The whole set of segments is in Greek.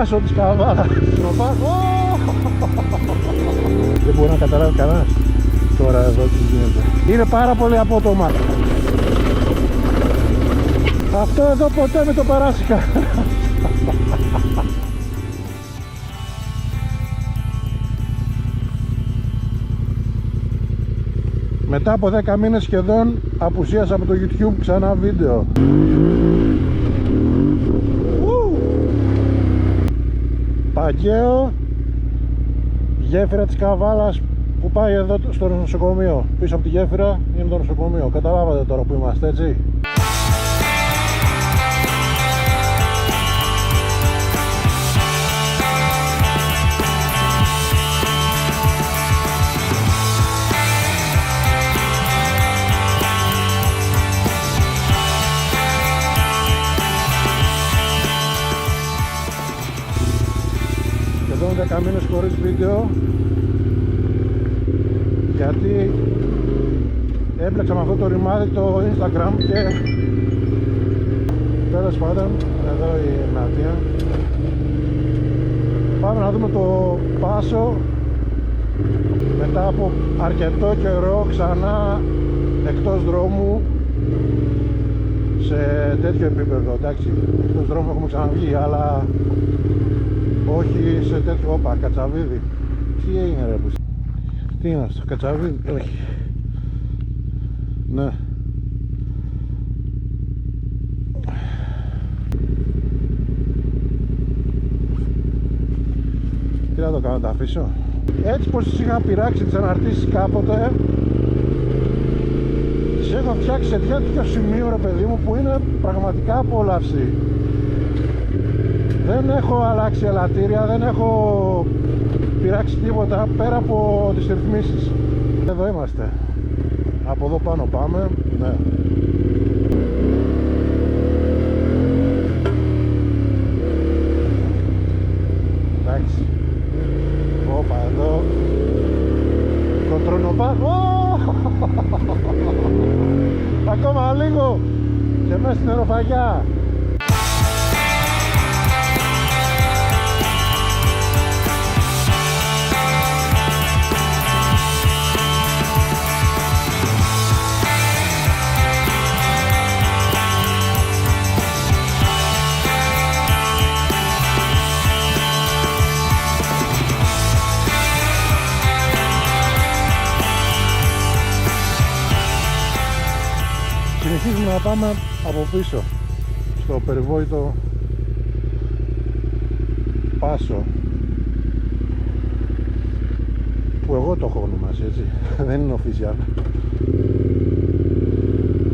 Πάσο της Καβάλας. Δεν μπορεί να καταλάβει κανένας τώρα εδώ τι γίνεται. Είναι πάρα πολύ απότομα. Αυτό εδώ ποτέ με το παράσικα. Μετά από 10 μήνες σχεδόν απουσίασα από το YouTube ξανά βίντεο. Παγκαίο, γέφυρα της Καβάλας που πάει εδώ στο νοσοκομείο. Πίσω από τη γέφυρα είναι το νοσοκομείο. Καταλάβατε τώρα που είμαστε, έτσι. Σχεδόν 10 μήνες χωρίς βίντεο, γιατί έπλεξα με αυτό το ρημάδι το Instagram και τέλος πάντων, εδώ η Νάτια. Πάμε να δούμε το Πάσο μετά από αρκετό καιρό ξανά εκτός δρόμου σε τέτοιο επίπεδο. Εντάξει, εκτός δρόμου έχουμε ξαναβγεί, αλλά όχι σε τέτοιο. Όπα, Κατσαβίδι. Τι έγινε ρε, τι είναι αυτό, Κατσαβίδι, όχι. Ναι. Τι να το κάνω, τα αφήσω. Έτσι πως τις είχα πειράξει τις αναρτήσεις κάποτε, τις έχω φτιάξει σε τέτοιο σημείο ρε παιδί μου που είναι πραγματικά απόλαυση. Δεν έχω αλλάξει ελαττήρια, δεν έχω πειράξει τίποτα πέρα από τις ρυθμίσεις. Εδώ είμαστε. Από εδώ πάνω πάμε. Ναι. Εντάξει. Όπα εδώ. Κοντρονοπά. Ακόμα λίγο και μέσα στην αεροφαγιά. Συνεχίζουμε να πάμε από πίσω στο περιβόητο Πάσο που εγώ το έχω ονομάσει, έτσι. Δεν είναι official.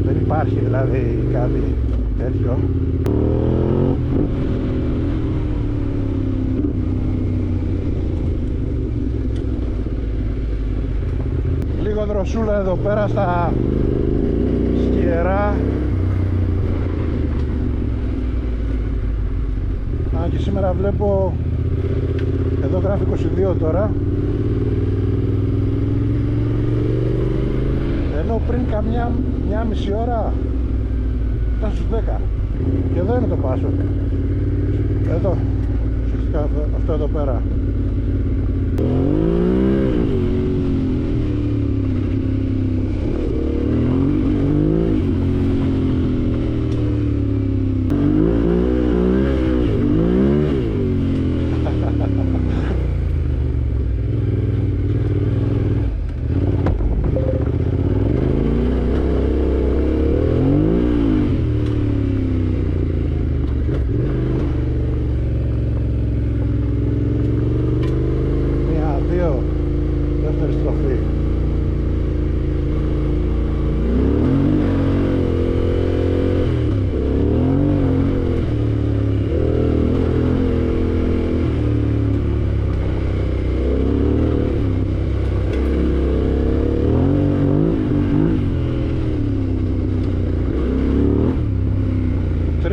Δεν υπάρχει δηλαδή κάτι τέτοιο. Λίγο δροσούλα εδώ πέρα στα σκιερά. Αν και σήμερα βλέπω εδώ γράφει 22 τώρα, ενώ πριν μια μισή ώρα ήταν στους 10 και εδώ είναι το Πάσο, εδώ αυτό εδώ πέρα.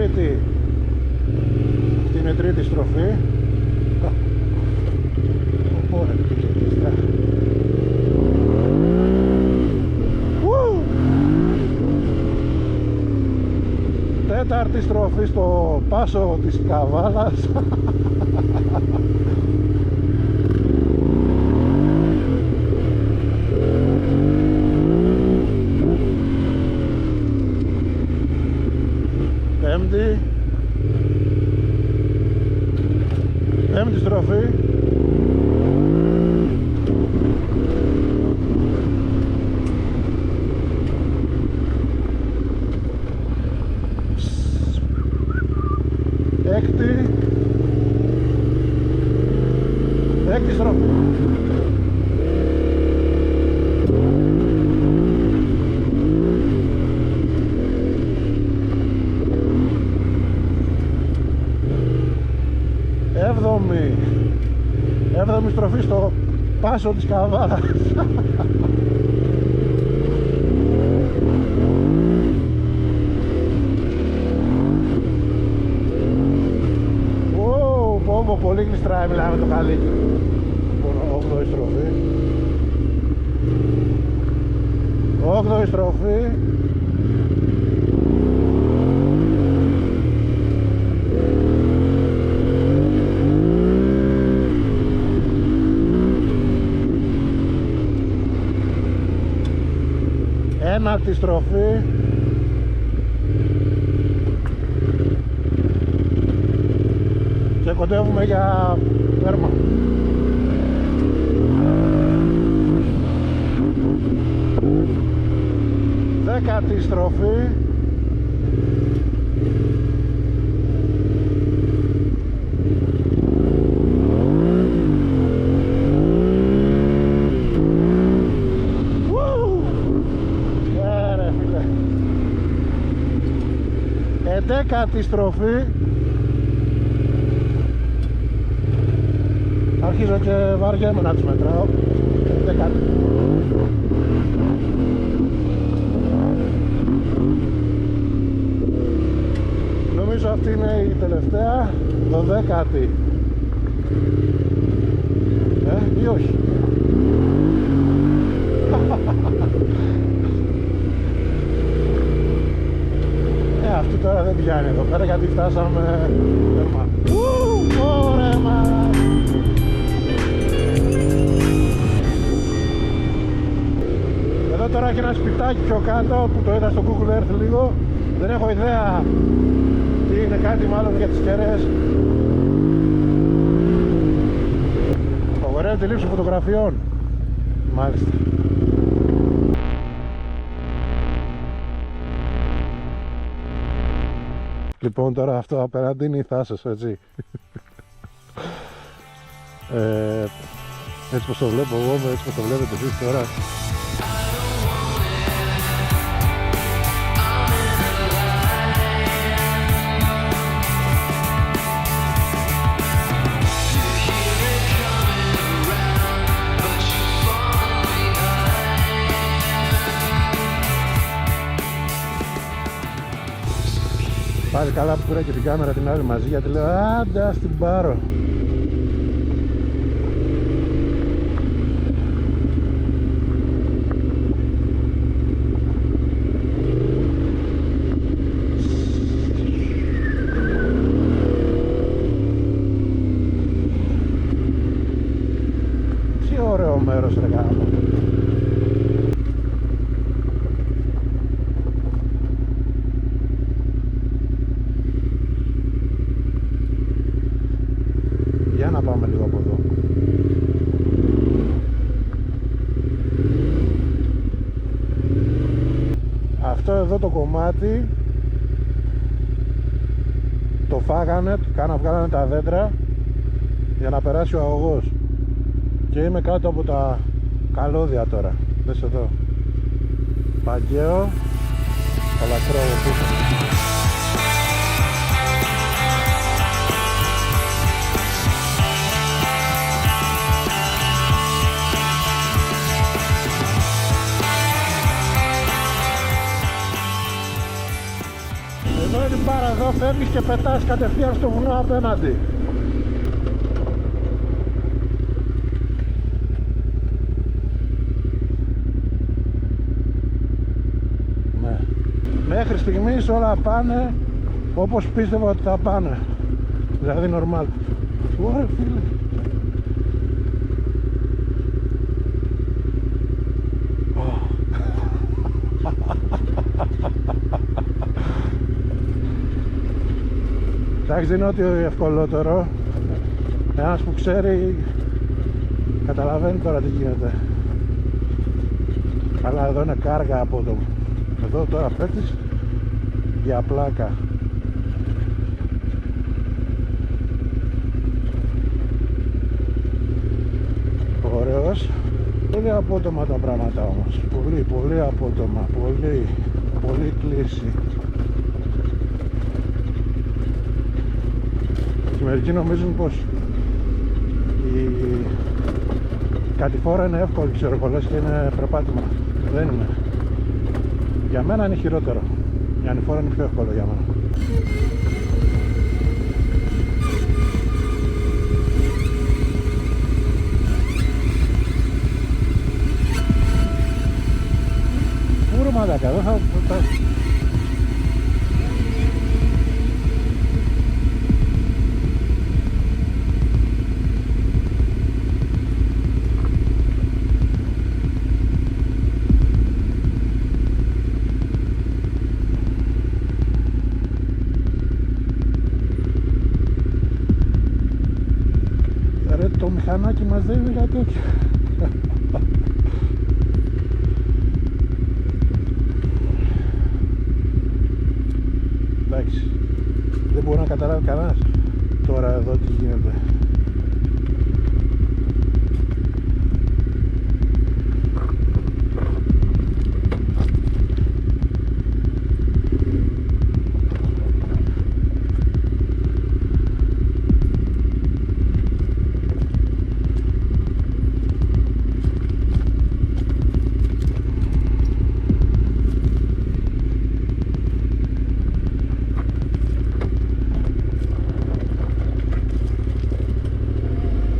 Αυτή είναι τρίτη στροφή. Τέταρτη στροφή στο Πάσο της Καβάλας. Έκτη στροφή. Έβδομη στροφή στο πάσο της Καβάλας. Πολύ γλιστράει, μιλάμε το καλύκι. Όγδοη στροφή. Όγδοη στροφή. Ένατη στροφή. Και κοντεύουμε για τέρμα. Δέκατη στροφή. Εντέκατη στροφή. Αρχίζω και βαριέμαι να τις μετράω. Δεκάτη. Νομίζω αυτή είναι η τελευταία. 12η. Ή όχι. Αυτή τώρα δεν πιάνει εδώ πέρα γιατί φτάσαμε τέρμα. Ωραία μας. Εδώ τώρα έχει ένα σπιτάκι πιο κάτω που το είδα στο Google Earth λίγο. Δεν έχω ιδέα τι είναι, κάτι μάλλον για τις κεραίες. Απαγορεύεται τη λήψη φωτογραφιών. Μάλιστα. Λοιπόν, τώρα αυτό απέναντι είναι η Θάσος, έτσι. Έτσι πως το βλέπω εγώ, έτσι πως το βλέπετε εσείς τώρα. Πάλι καλά που πήρα και την κάμερα την άλλη μαζί, γιατί λέω άντε ας την πάρω. Τι ωραίο μέρος ρε γάμο. Για να πάμε λίγο από εδώ. Αυτό εδώ το κομμάτι το φάγανε, βγάλανε τα δέντρα για να περάσει ο αγωγός. Και είμαι κάτω από τα καλώδια τώρα. Δες εδώ. Παγκαίο. Καλακρόβο πίσω. Εδώ είναι την πάρα εδώ, φεύγεις και πετάς κατευθείαν στο βουνό απέναντι. Ναι. Μέχρι στιγμής όλα πάνε όπως πίστευα ότι θα πάνε. Δηλαδή normal. Ωραία φίλε. Εντάξει, δεν είναι ότι ευκολότερο. Ένας που ξέρει καταλαβαίνει τώρα τι γίνεται. Αλλά εδώ είναι κάργα απότομο. Εδώ τώρα πέφτεις για πλάκα. πολύ απότομα τα πράγματα όμως. Πολύ απότομα. Πολύ κλίση. Και μερικοί νομίζουν πως η κατηφόρα είναι εύκολη, ξέρω εγώ, λες και είναι περπάτημα. Δεν είναι. Για μένα είναι χειρότερο. Η ανηφόρα είναι πιο εύκολο για μένα. Πού ρε μαλάκα, δεν θα... Το μηχανάκι μαζεύει για τέτοια. Εντάξει, δεν μπορεί να καταλάβει κανένας τώρα εδώ τι γίνεται.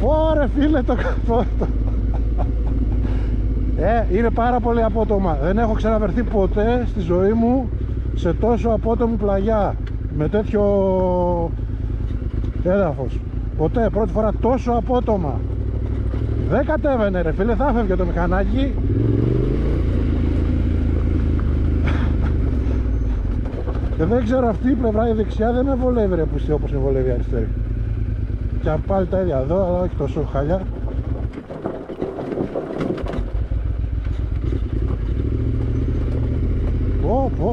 Ωρε φίλε το είναι πάρα πολύ απότομα. Δεν έχω ξαναβερθεί ποτέ στη ζωή μου σε τόσο απότομη πλαγιά με τέτοιο έδαφος. Ποτέ, πρώτη φορά τόσο απότομα. Δεν κατέβαινε ρε φίλε, θα έφευγε το μηχανάκι. Και δεν ξέρω, αυτή η πλευρά η δεξιά δεν με βολεύει ρε πουστή όπως με βολεύει η αριστερή. Και πάλι τα ίδια εδώ, αλλά όχι τόσο χαλιά.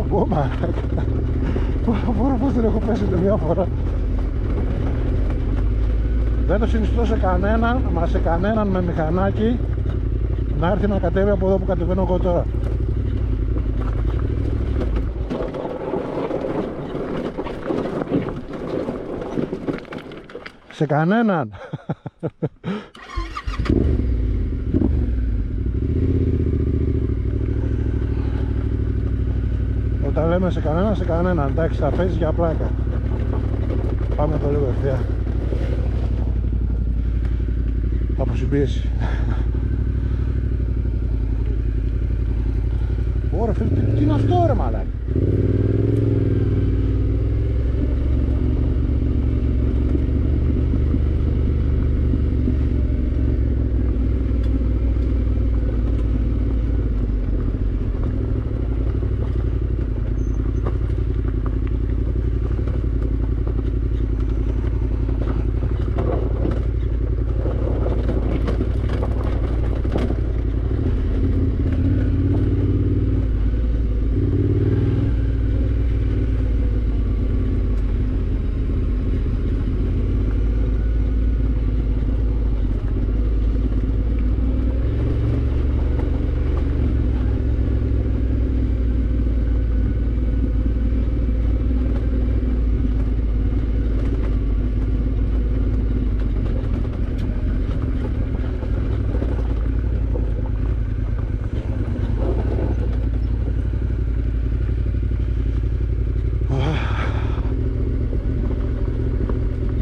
Πω μαλάκα. Πώς δεν έχω πέσει μια φορά. Δεν το συνιστώ σε κανέναν, μα σε κανέναν με μηχανάκι να έρθει να κατέβει από εδώ που κατεβαίνω εγώ τώρα. Σε κανέναν. Όταν λέμε σε κανέναν, εντάξει, θα παίζεις για πλάκα. Πάμε εδώ λίγο ευθεία. Από συμπίεση. Ωραία φίλε, τι είναι αυτό ρε μαλάκα.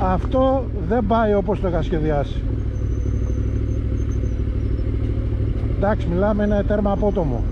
Αυτό δεν πάει όπως το είχα σχεδιάσει. Εντάξει, μιλάμε, είναι τέρμα απότομο.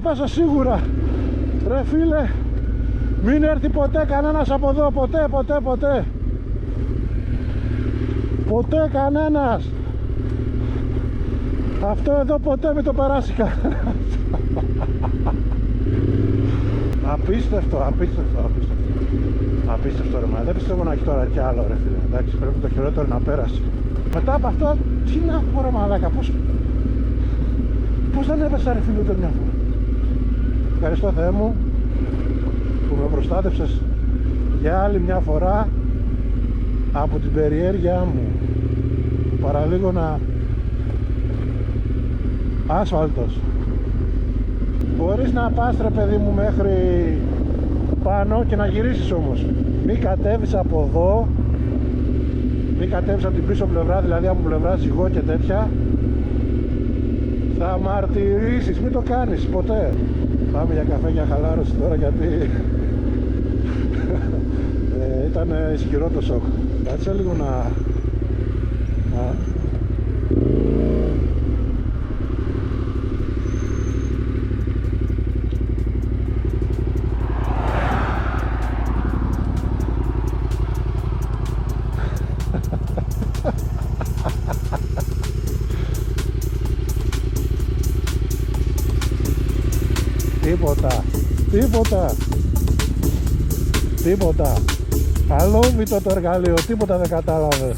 θα πέσω σίγουρα. Ρε φίλε, μην έρθει ποτέ κανένας από εδώ, ποτέ, ποτέ, ποτέ. Ποτέ κανένας. Αυτό εδώ ποτέ μην το περάσει κανένας. Απίστευτο, απίστευτο, απίστευτο. Απίστευτο ρε, μα δεν πιστεύω να έχει τώρα κι άλλο ρε φίλε. Εντάξει, πρέπει το χειρότερο να πέρασε. Μετά από αυτό, τι να πω ρε μαλάκα, πώς δεν έπεσα ρε φίλε ούτε μια φορά. Ευχαριστώ Θεέ μου που με προστάτευσες για άλλη μια φορά από την περιέργειά μου. Παραλίγο να άσφαλτος. Μπορείς να πας ρε παιδί μου μέχρι πάνω και να γυρίσεις όμως. Μην κατέβεις από εδώ, μην κατέβεις από την πίσω πλευρά, δηλαδή από πλευρά ζυγό και τέτοια. Θα μαρτυρήσεις, μην το κάνεις ποτέ. Πάμε για καφέ για χαλάρωση τώρα γιατί ήταν ισχυρό το σοκ. Κάτσε λίγο να... Τίποτα, τίποτα, τίποτα. Αλόβητο το εργαλείο, τίποτα δεν κατάλαβε.